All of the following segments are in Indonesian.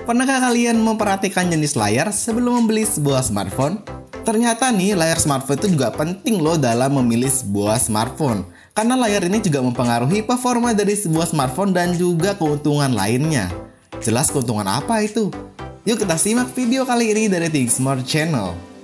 Pernahkah kalian memperhatikan jenis layar sebelum membeli sebuah smartphone? Ternyata nih, layar smartphone itu juga penting loh dalam memilih sebuah smartphone. Karena layar ini juga mempengaruhi performa dari sebuah smartphone dan juga keuntungan lainnya. Jelas keuntungan apa itu? Yuk kita simak video kali ini dari Think Smart Channel.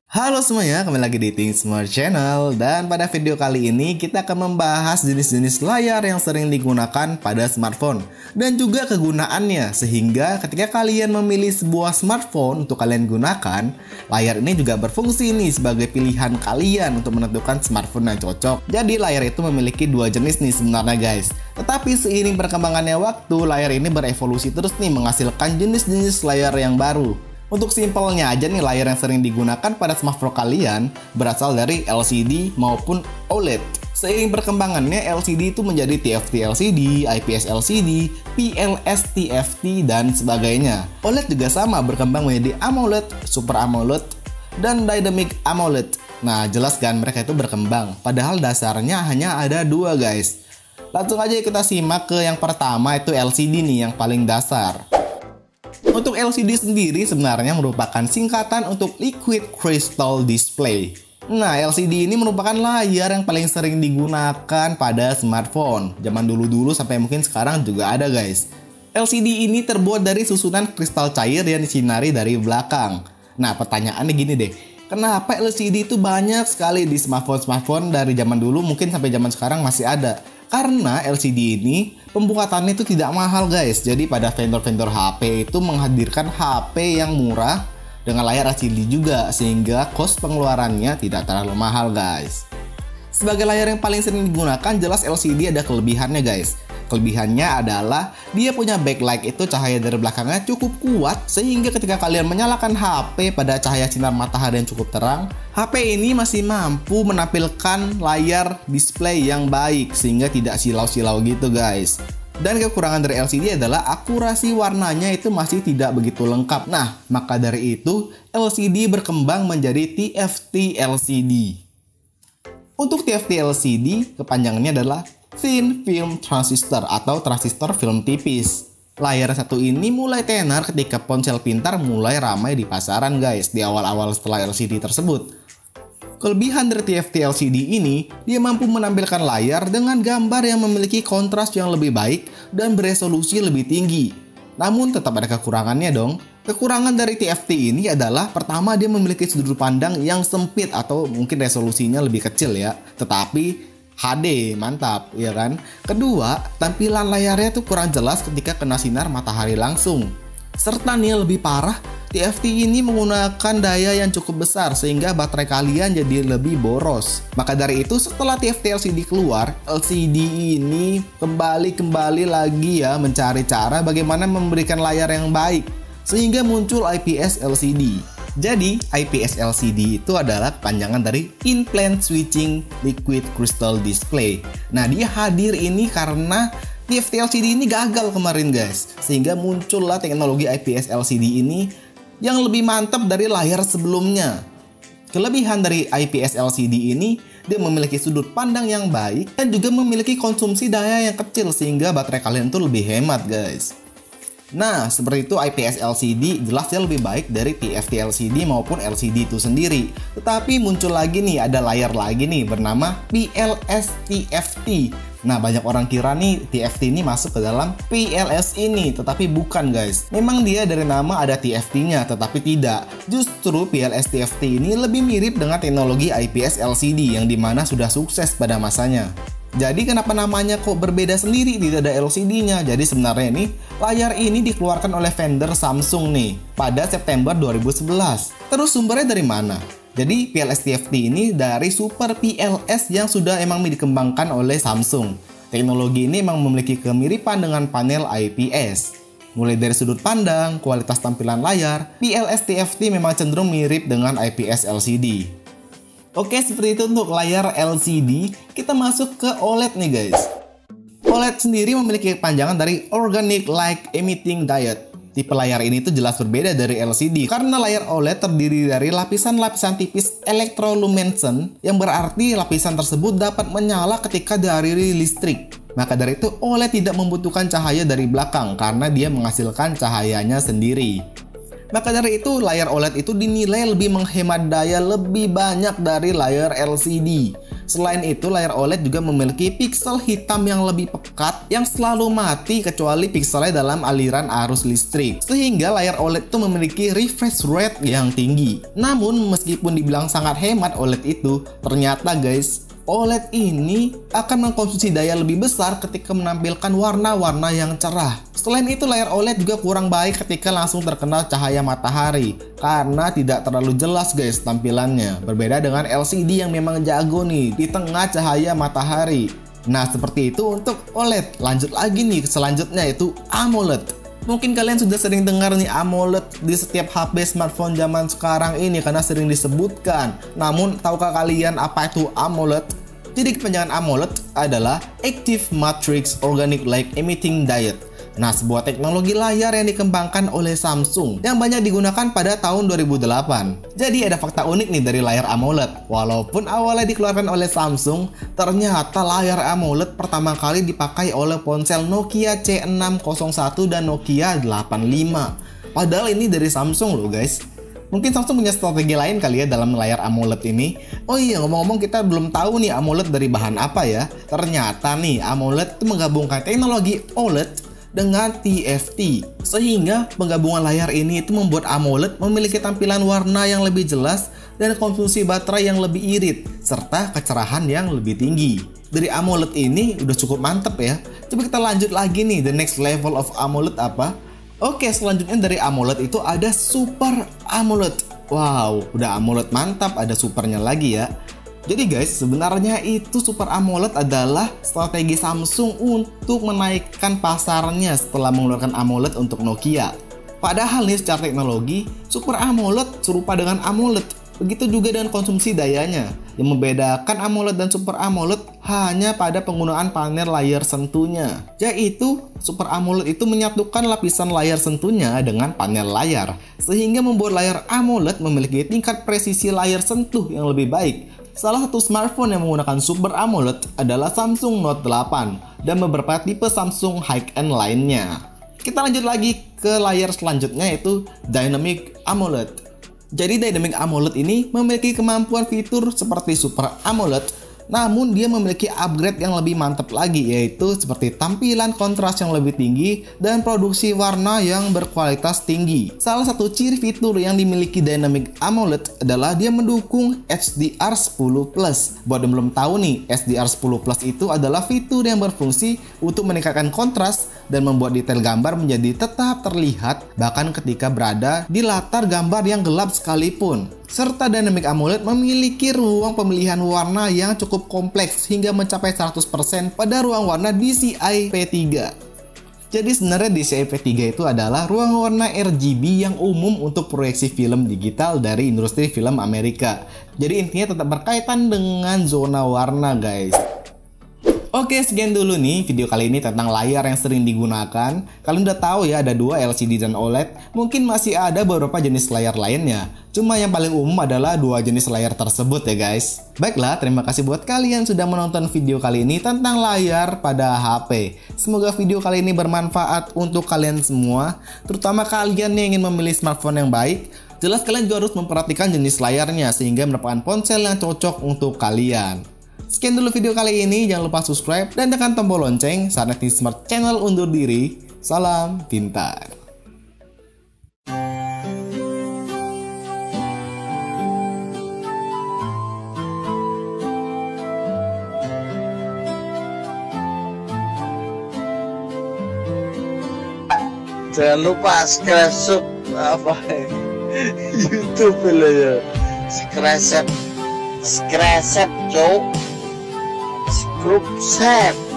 Halo semuanya, kembali lagi di Think Smart Channel. Dan pada video kali ini kita akan membahas jenis-jenis layar yang sering digunakan pada smartphone dan juga kegunaannya, sehingga ketika kalian memilih sebuah smartphone untuk kalian gunakan, layar ini juga berfungsi nih sebagai pilihan kalian untuk menentukan smartphone yang cocok. Jadi layar itu memiliki dua jenis nih sebenarnya guys. Tetapi seiring perkembangannya waktu, layar ini berevolusi terus nih menghasilkan jenis-jenis layar yang baru. Untuk simpelnya aja nih, layar yang sering digunakan pada smartphone kalian berasal dari LCD maupun OLED. Seiring perkembangannya, LCD itu menjadi TFT LCD, IPS LCD, PLS TFT, dan sebagainya. OLED juga sama berkembang menjadi AMOLED, Super AMOLED, dan Dynamic AMOLED. Nah, jelas kan mereka itu berkembang, padahal dasarnya hanya ada dua guys. Langsung aja kita simak ke yang pertama, itu LCD nih yang paling dasar. Untuk LCD sendiri sebenarnya merupakan singkatan untuk Liquid Crystal Display. Nah, LCD ini merupakan layar yang paling sering digunakan pada smartphone. Zaman dulu-dulu sampai mungkin sekarang juga ada guys. LCD ini terbuat dari susunan kristal cair yang disinari dari belakang. Nah, pertanyaannya gini deh. Kenapa LCD itu banyak sekali di smartphone dari zaman dulu mungkin sampai zaman sekarang masih ada? Karena LCD ini pembuatannya itu tidak mahal guys. Jadi pada vendor-vendor HP itu menghadirkan HP yang murah dengan layar LCD juga, sehingga cost pengeluarannya tidak terlalu mahal guys. Sebagai layar yang paling sering digunakan, jelas LCD ada kelebihannya guys. Kelebihannya adalah dia punya backlight, itu cahaya dari belakangnya cukup kuat, sehingga ketika kalian menyalakan HP pada cahaya sinar matahari yang cukup terang, HP ini masih mampu menampilkan layar display yang baik sehingga tidak silau-silau gitu guys. Dan kekurangan dari LCD adalah akurasi warnanya itu masih tidak begitu lengkap. Nah, maka dari itu LCD berkembang menjadi TFT LCD. Untuk TFT LCD, kepanjangannya adalah Thin Film Transistor atau transistor film tipis. Layar satu ini mulai tenar ketika ponsel pintar mulai ramai di pasaran guys, di awal-awal setelah LCD tersebut. Kelebihan dari TFT LCD ini, dia mampu menampilkan layar dengan gambar yang memiliki kontras yang lebih baik dan beresolusi lebih tinggi. Namun tetap ada kekurangannya dong. Kekurangan dari TFT ini adalah pertama, dia memiliki sudut pandang yang sempit atau mungkin resolusinya lebih kecil ya. Tetapi HD, mantap, ya kan? Kedua, tampilan layarnya tuh kurang jelas ketika kena sinar matahari langsung. Serta nih lebih parah, TFT ini menggunakan daya yang cukup besar sehingga baterai kalian jadi lebih boros. Maka dari itu setelah TFT LCD keluar, LCD ini kembali lagi ya mencari cara bagaimana memberikan layar yang baik, sehingga muncul IPS LCD. Jadi, IPS LCD itu adalah kepanjangan dari In-Plane Switching Liquid Crystal Display. Nah, dia hadir ini karena TFT LCD ini gagal kemarin guys, sehingga muncullah teknologi IPS LCD ini yang lebih mantap dari layar sebelumnya. Kelebihan dari IPS LCD ini, dia memiliki sudut pandang yang baik dan juga memiliki konsumsi daya yang kecil sehingga baterai kalian tuh lebih hemat guys. Nah, seperti itu IPS LCD jelasnya lebih baik dari TFT LCD maupun LCD itu sendiri. Tetapi muncul lagi nih, ada layar lagi nih bernama PLS TFT. Nah, banyak orang kira nih TFT ini masuk ke dalam PLS ini, tetapi bukan guys. Memang dia dari nama ada TFT-nya, tetapi tidak. Justru PLS TFT ini lebih mirip dengan teknologi IPS LCD yang dimana sudah sukses pada masanya. Jadi kenapa namanya kok berbeda sendiri, tidak ada LCD-nya? Jadi sebenarnya ini layar ini dikeluarkan oleh vendor Samsung nih pada September 2011. Terus sumbernya dari mana? Jadi PLS TFT ini dari Super PLS yang sudah emang dikembangkan oleh Samsung. Teknologi ini emang memiliki kemiripan dengan panel IPS. Mulai dari sudut pandang, kualitas tampilan layar, PLS TFT memang cenderung mirip dengan IPS LCD. Oke, seperti itu untuk layar LCD. Kita masuk ke OLED nih guys. OLED sendiri memiliki kepanjangan dari Organic Light Emitting Diode. Tipe layar ini tuh jelas berbeda dari LCD karena layar OLED terdiri dari lapisan-lapisan tipis elektroluminescent yang berarti lapisan tersebut dapat menyala ketika dialiri listrik. Maka dari itu OLED tidak membutuhkan cahaya dari belakang karena dia menghasilkan cahayanya sendiri. Maka dari itu layar OLED itu dinilai lebih menghemat daya lebih banyak dari layar LCD. Selain itu layar OLED juga memiliki piksel hitam yang lebih pekat yang selalu mati kecuali pikselnya dalam aliran arus listrik. Sehingga layar OLED itu memiliki refresh rate yang tinggi. Namun meskipun dibilang sangat hemat OLED itu, ternyata guys, OLED ini akan mengkonsumsi daya lebih besar ketika menampilkan warna-warna yang cerah. Selain itu layar OLED juga kurang baik ketika langsung terkena cahaya matahari karena tidak terlalu jelas guys tampilannya. Berbeda dengan LCD yang memang jago nih di tengah cahaya matahari. Nah seperti itu untuk OLED. Lanjut lagi nih selanjutnya yaitu AMOLED. Mungkin kalian sudah sering dengar nih AMOLED di setiap HP smartphone zaman sekarang ini karena sering disebutkan. Namun tahukah kalian apa itu AMOLED? Jadi kepanjangan AMOLED adalah Active Matrix Organic Light Emitting Diode. Nah, sebuah teknologi layar yang dikembangkan oleh Samsung yang banyak digunakan pada tahun 2008. Jadi ada fakta unik nih dari layar AMOLED. Walaupun awalnya dikeluarkan oleh Samsung, ternyata layar AMOLED pertama kali dipakai oleh ponsel Nokia C601 dan Nokia 85. Padahal ini dari Samsung loh guys. Mungkin Samsung punya strategi lain kali ya dalam layar AMOLED ini. Oh iya, ngomong-ngomong kita belum tahu nih AMOLED dari bahan apa ya. Ternyata nih AMOLED itu menggabungkan teknologi OLED dengan TFT. Sehingga penggabungan layar ini itu membuat AMOLED memiliki tampilan warna yang lebih jelas dan konsumsi baterai yang lebih irit serta kecerahan yang lebih tinggi. Dari AMOLED ini udah cukup mantep ya. Coba kita lanjut lagi nih, the next level of AMOLED apa? Oke, selanjutnya dari AMOLED itu ada Super AMOLED. Wow, udah AMOLED mantap, ada supernya lagi ya. Jadi guys, sebenarnya itu Super AMOLED adalah strategi Samsung untuk menaikkan pasarnya setelah mengeluarkan AMOLED untuk Nokia. Padahal nih secara teknologi, Super AMOLED serupa dengan AMOLED. Begitu juga dengan konsumsi dayanya. Yang membedakan AMOLED dan Super AMOLED hanya pada penggunaan panel layar sentuhnya. Yaitu, Super AMOLED itu menyatukan lapisan layar sentuhnya dengan panel layar. Sehingga membuat layar AMOLED memiliki tingkat presisi layar sentuh yang lebih baik. Salah satu smartphone yang menggunakan Super AMOLED adalah Samsung Note 8 dan beberapa tipe Samsung high-end lainnya. Kita lanjut lagi ke layar selanjutnya yaitu Dynamic AMOLED. Jadi Dynamic AMOLED ini memiliki kemampuan fitur seperti Super AMOLED, namun dia memiliki upgrade yang lebih mantap lagi, yaitu seperti tampilan kontras yang lebih tinggi dan produksi warna yang berkualitas tinggi. Salah satu ciri fitur yang dimiliki Dynamic AMOLED adalah dia mendukung HDR10+. Buat yang belum tahu nih, HDR10+ itu adalah fitur yang berfungsi untuk meningkatkan kontras dan membuat detail gambar menjadi tetap terlihat bahkan ketika berada di latar gambar yang gelap sekalipun. Serta Dynamic AMOLED memiliki ruang pemilihan warna yang cukup kompleks hingga mencapai 100% pada ruang warna DCI P3. Jadi sebenarnya DCI P3 itu adalah ruang warna RGB yang umum untuk proyeksi film digital dari industri film Amerika. Jadi intinya tetap berkaitan dengan zona warna guys. Oke, sekian dulu nih video kali ini tentang layar yang sering digunakan. Kalian udah tahu ya ada dua LCD dan OLED. Mungkin masih ada beberapa jenis layar lainnya. Cuma yang paling umum adalah dua jenis layar tersebut ya guys. Baiklah, terima kasih buat kalian sudah menonton video kali ini tentang layar pada HP. Semoga video kali ini bermanfaat untuk kalian semua, terutama kalian yang ingin memilih smartphone yang baik. Jelas kalian juga harus memperhatikan jenis layarnya sehingga mendapatkan ponsel yang cocok untuk kalian. Sekian dulu video kali ini, jangan lupa subscribe dan tekan tombol lonceng saat Next Smart Channel undur diri. Salam pintar. Jangan lupa subscribe apa YouTube lo ya. Subscribe cok. Subscribe.